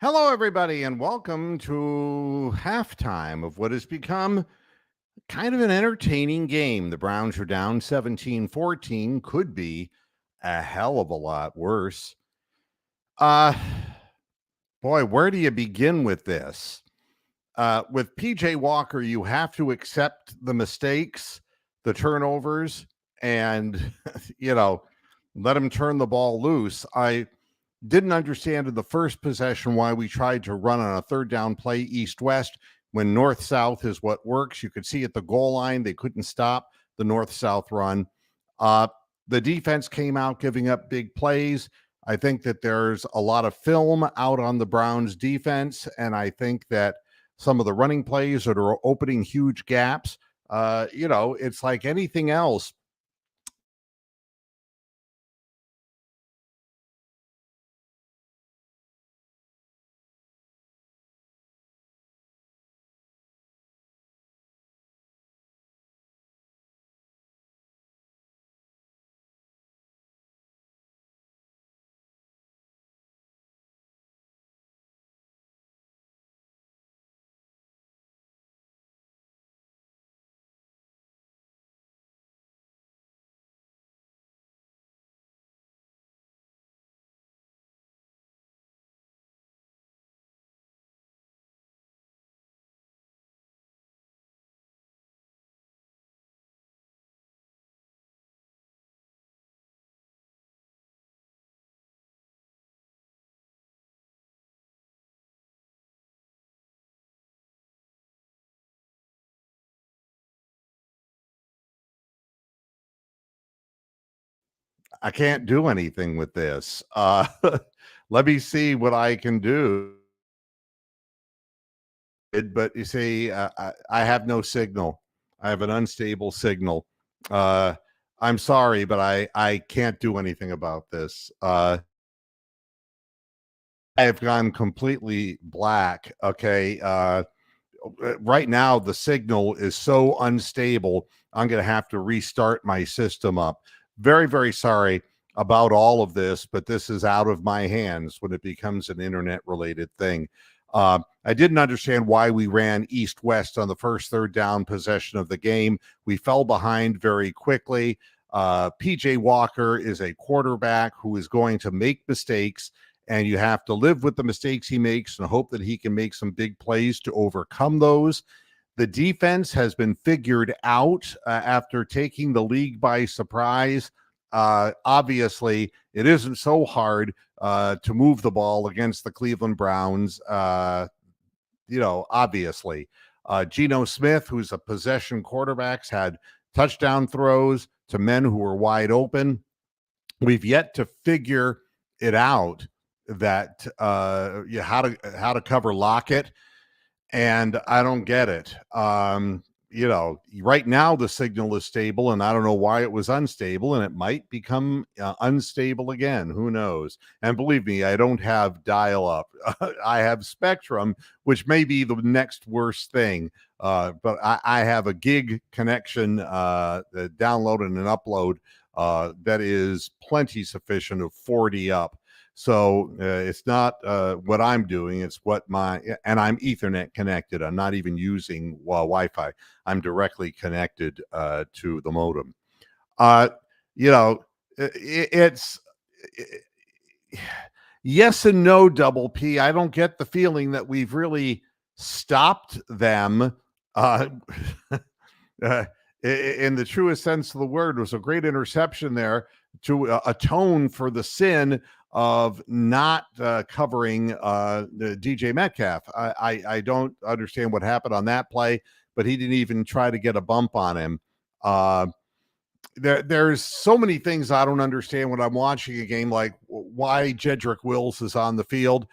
Hello, everybody, and welcome to halftime of what has become kind of an entertaining game. The Browns are down 17-14, could be a hell of a lot worse. Uh, Boy, where do you begin with this? With PJ Walker, you have to accept the mistakes, the turnovers, and, you know, let him turn the ball loose. I didn't understand in the first possession why we tried to run on a third down play east west when north south is what works. You could see at the goal line, they couldn't stop the north south run. Uh, the defense came out giving up big plays. I think that there's a lot of film out on the Browns defense, and I think that some of the running plays that are opening huge gaps, it's like anything else. I can't do anything with this. Let me see what I can do. But you see, I have no signal. I have an unstable signal. Uh, I'm sorry, but I can't do anything about this. I have gone completely black. Okay. Right now, the signal is so unstable. I'm going to have to restart my system up. Very, very sorry about all of this, but this is out of my hands when it becomes an internet related thing. I didn't understand why we ran east west on the first third down possession of the game. We fell behind very quickly. PJ Walker is a quarterback who is going to make mistakes, and you have to live with the mistakes he makes and hope that he can make some big plays to overcome those. The defense has been figured out after taking the league by surprise. Obviously, it isn't so hard to move the ball against the Cleveland Browns. Obviously, Geno Smith, who's a possession quarterback, had touchdown throws to men who were wide open. We've yet to figure it out that how to cover Lockett, and I don't get it. Right now the signal is stable, and I don't know why it was unstable, and it might become unstable again. Who knows? And believe me, I don't have dial up. I have Spectrum, which may be the next worst thing. But I have a gig connection, download and an upload that is plenty sufficient of 40 up. So it's not what I'm doing. It's and I'm Ethernet connected. I'm not even using Wi-Fi. I'm directly connected to the modem. Uh, you know, it's yes and no, Double P. I don't get the feeling that we've really stopped them. Uh, in the truest sense of the word, it was a great interception there to atone for the sin of not covering the DJ Metcalf. I don't understand what happened on that play, but he didn't even try to get a bump on him. There's so many things I don't understand when I'm watching a game, like why Jedrick Wills is on the field.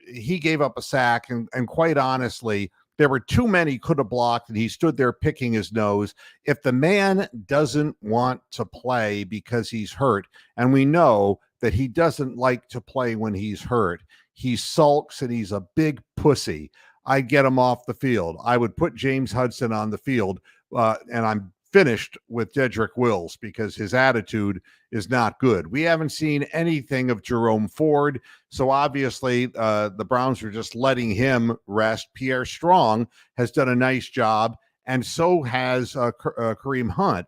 He gave up a sack, and quite honestly, there were too many could have blocked, and he stood there picking his nose. If the man doesn't want to play because he's hurt, and we know that he doesn't like to play when he's hurt, he sulks and he's a big pussy, I'd get him off the field. I would put James Hudson on the field, and I'm finished with Jedrick Wills because his attitude is not good. We haven't seen anything of Jerome Ford, so obviously the Browns are just letting him rest. Pierre Strong has done a nice job, and so has Kareem Hunt,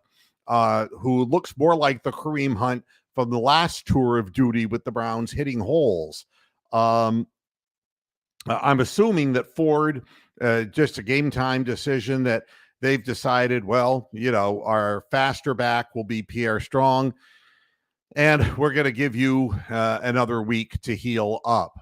who looks more like the Kareem Hunt from the last tour of duty with the Browns, hitting holes. I'm assuming that Ford, just a game time decision, that they've decided, well, our faster back will be Pierre Strong, and we're going to give you another week to heal up.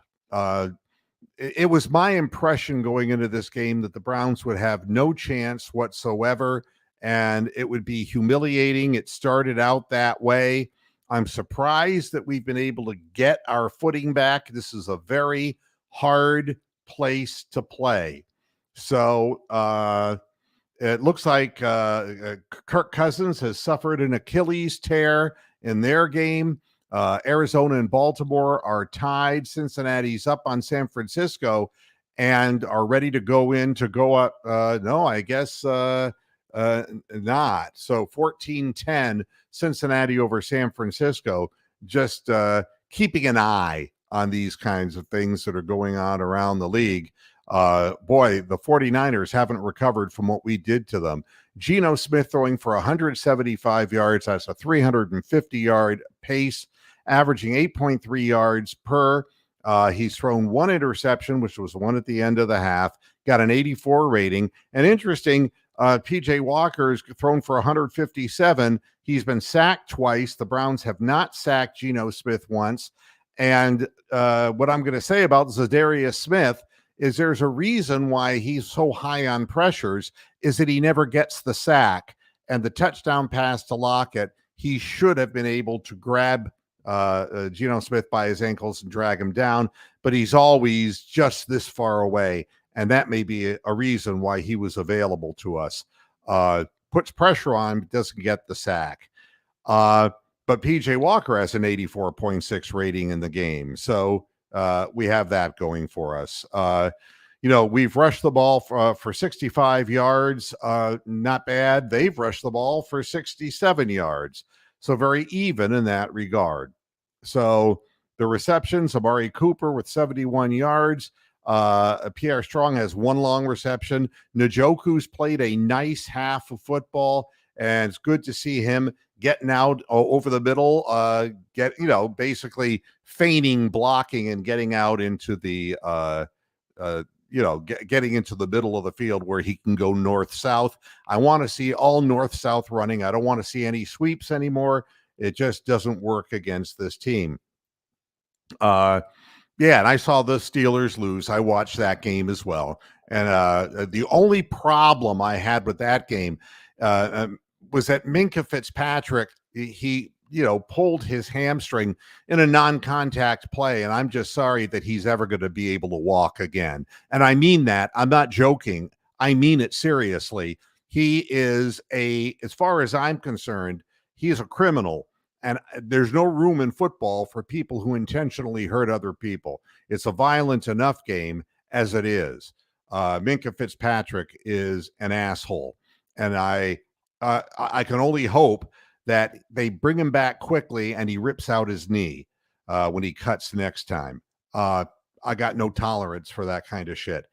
It was my impression going into this game that the Browns would have no chance whatsoever, and it would be humiliating. It started out that way. I'm surprised that we've been able to get our footing back. This is a very hard place to play. So it looks like Kirk Cousins has suffered an Achilles tear in their game. Arizona and Baltimore are tied. Cincinnati's up on San Francisco and are ready to go up. No, I guess not. So 14-10, Cincinnati over San Francisco. Just keeping an eye on these kinds of things that are going on around the league. Boy, the 49ers haven't recovered from what we did to them. Geno Smith throwing for 175 yards. That's a 350-yard pace, averaging 8.3 yards per. He's thrown one interception, which was one at the end of the half, got an 84 rating. And interesting, PJ Walker's thrown for 157. He's been sacked twice. The Browns have not sacked Geno Smith once. And what I'm going to say about Zadarius Smith is there's a reason why he's so high on pressures, is that he never gets the sack. And the touchdown pass to Lockett, he should have been able to grab Geno Smith by his ankles and drag him down, but he's always just this far away. And that may be a reason why he was available to us. Puts pressure on, but doesn't get the sack. But PJ Walker has an 84.6 rating in the game. So we have that going for us. We've rushed the ball for 65 yards. Not bad. They've rushed the ball for 67 yards. So very even in that regard. So the receptions, Amari Cooper with 71 yards. Pierre Strong has one long reception. Njoku's played a nice half of football, and it's good to see him getting out over the middle, basically feigning blocking and getting out into the, getting into the middle of the field where he can go north-south. I want to see all north-south running. I don't want to see any sweeps anymore. It just doesn't work against this team. And I saw the Steelers lose. I watched that game as well. And the only problem I had with that game was that Minkah Fitzpatrick, he pulled his hamstring in a non-contact play. And I'm just sorry that he's ever going to be able to walk again. And I mean that. I'm not joking. I mean it seriously. He is as far as I'm concerned, he is a criminal. And there's no room in football for people who intentionally hurt other people. It's a violent enough game as it is. Minkah Fitzpatrick is an asshole. And I can only hope that they bring him back quickly and he rips out his knee when he cuts next time. I got no tolerance for that kind of shit.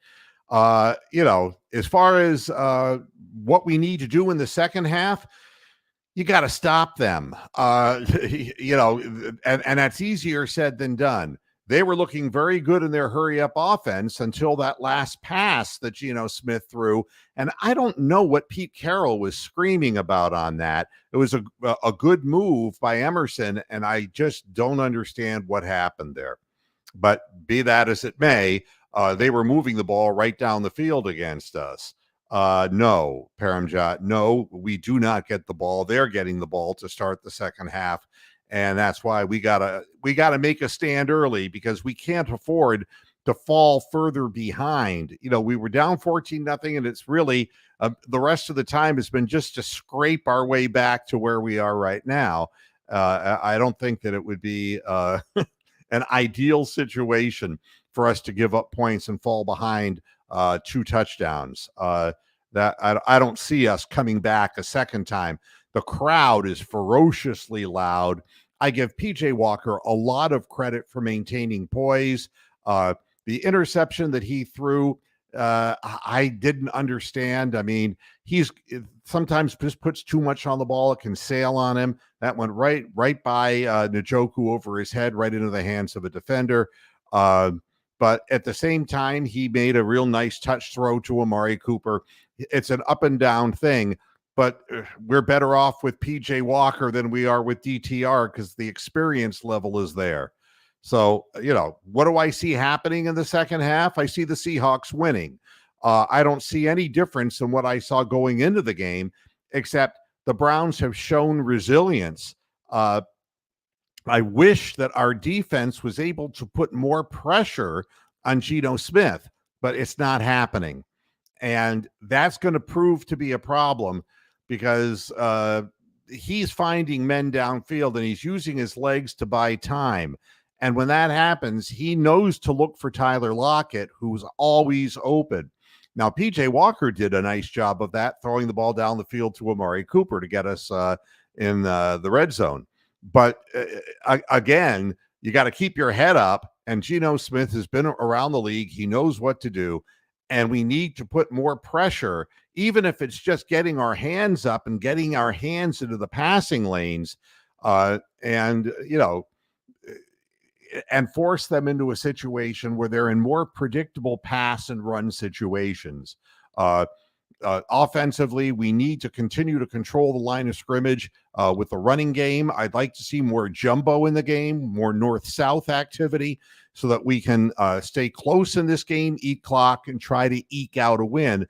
As far as what we need to do in the second half, you got to stop them, and that's easier said than done. They were looking very good in their hurry-up offense until that last pass that Geno Smith threw, and I don't know what Pete Carroll was screaming about on that. It was a good move by Emerson, and I just don't understand what happened there. But be that as it may, they were moving the ball right down the field against us. No, Paramjot, no, we do not get the ball. They're getting the ball to start the second half. And that's why we gotta make a stand early, because we can't afford to fall further behind. We were down 14-0, and it's really the rest of the time has been just to scrape our way back to where we are right now. I don't think that it would be an ideal situation for us to give up points and fall behind 2 touchdowns. that I don't see us coming back a second time. The crowd is ferociously loud. I give PJ Walker a lot of credit for maintaining poise. The interception that he threw, I didn't understand. I mean, he's sometimes just puts too much on the ball. It can sail on him. That went right by Njoku over his head, right into the hands of a defender. But at the same time, he made a real nice touch throw to Amari Cooper. It's an up and down thing, but we're better off with PJ Walker than we are with DTR because the experience level is there. So, what do I see happening in the second half? I see the Seahawks winning. I don't see any difference in what I saw going into the game, except the Browns have shown resilience. I wish that our defense was able to put more pressure on Geno Smith, but it's not happening. And that's going to prove to be a problem because he's finding men downfield and he's using his legs to buy time. And when that happens, he knows to look for Tyler Lockett, who's always open. Now, PJ Walker did a nice job of that, throwing the ball down the field to Amari Cooper to get us in the red zone. But again, you got to keep your head up. And Geno Smith has been around the league. He knows what to do. And we need to put more pressure, even if it's just getting our hands up and getting our hands into the passing lanes and force them into a situation where they're in more predictable pass and run situations. Offensively, we need to continue to control the line of scrimmage with the running game. I'd like to see more jumbo in the game, more north-south activity, so that we can stay close in this game, eat clock, and try to eke out a win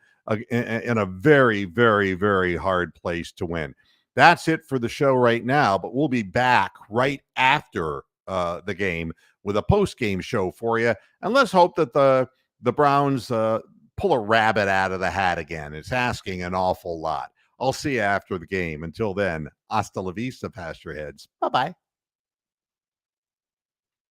in a very, very, very hard place to win. That's it for the show right now, but we'll be back right after the game with a post-game show for you. And let's hope that the Browns pull a rabbit out of the hat again. It's asking an awful lot. I'll see you after the game. Until then, hasta la vista, Pastor Heads. Bye-bye.